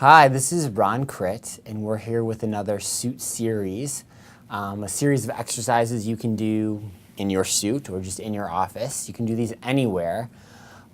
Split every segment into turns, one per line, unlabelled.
Hi, this is Krit, and we're here with another suit series. A series of exercises you can do in your suit or just in your office. You can do these anywhere.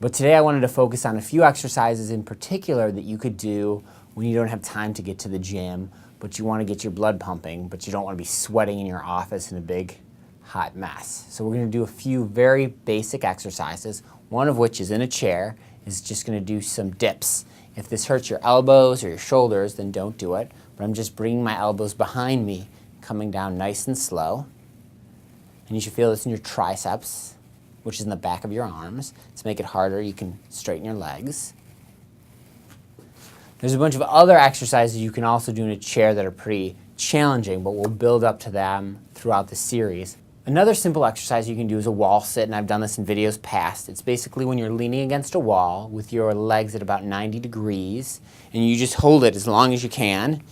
But today I wanted to focus on a few exercises in particular that you could do when you don't have time to get to the gym, but you want to get your blood pumping, but you don't want to be sweating in your office in a big hot mess. So we're going to do a few very basic exercises, one of which is in a chair, is just going to do some dips. If this hurts your elbows or your shoulders, then don't do it. But I'm just bringing my elbows behind me, coming down nice and slow. And you should feel this in your triceps, which is in the back of your arms. To make it harder, you can straighten your legs. There's a bunch of other exercises you can also do in a chair that are pretty challenging, but we'll build up to them throughout the series. Another simple exercise you can do is a wall sit, and I've done this in videos past. It's basically when you're leaning against a wall with your legs at about 90 degrees, and you just hold it as long as you can.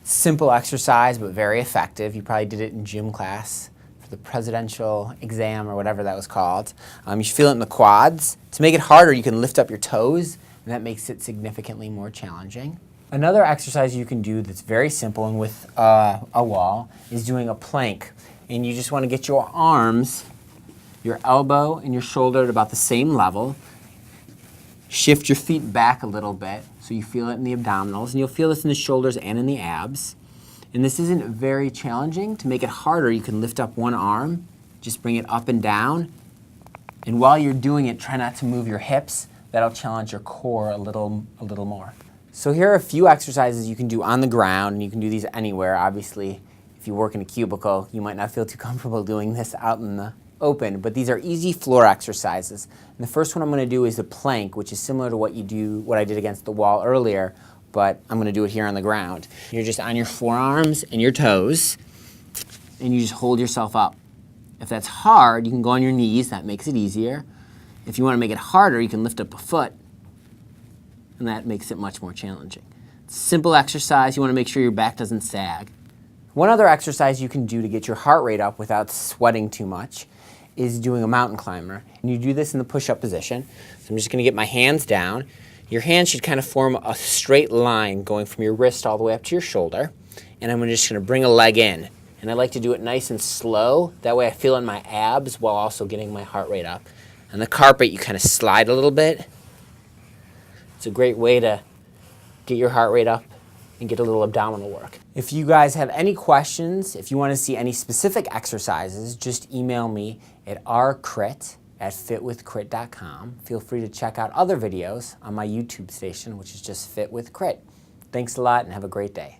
Simple exercise, but very effective. You probably did it in gym class for the presidential exam or whatever that was called. You should feel it in the quads. To make it harder, you can lift up your toes, and that makes it significantly more challenging. Another exercise you can do that's very simple and with a wall is doing a plank. And you just want to get your arms, your elbow and your shoulder at about the same level. Shift your feet back a little bit so you feel it in the abdominals. And you'll feel this in the shoulders and in the abs. And this isn't very challenging. To make it harder, you can lift up one arm, just bring it up and down. And while you're doing it, try not to move your hips. That'll challenge your core a little more. So here are a few exercises you can do on the ground, and you can do these anywhere. Obviously, if you work in a cubicle, you might not feel too comfortable doing this out in the open, but these are easy floor exercises. And the first one I'm going to do is the plank, which is similar to what I did against the wall earlier, but I'm going to do it here on the ground. You're just on your forearms and your toes, and you just hold yourself up. If that's hard, you can go on your knees. That makes it easier. If you want to make it harder, you can lift up a foot, and that makes it much more challenging. Simple exercise. You want to make sure your back doesn't sag. One other exercise you can do to get your heart rate up without sweating too much is doing a mountain climber. And you do this in the push-up position. So I'm just going to get my hands down. Your hands should kind of form a straight line going from your wrist all the way up to your shoulder. And I'm just going to bring a leg in. And I like to do it nice and slow. That way I feel in my abs while also getting my heart rate up. On the carpet, you kind of slide a little bit. It's a great way to get your heart rate up and get a little abdominal work. If you guys have any questions, if you want to see any specific exercises, just email me at rkrit@fitwithkrit.com. Feel free to check out other videos on my YouTube station, which is just Fit with Krit. Thanks a lot and have a great day.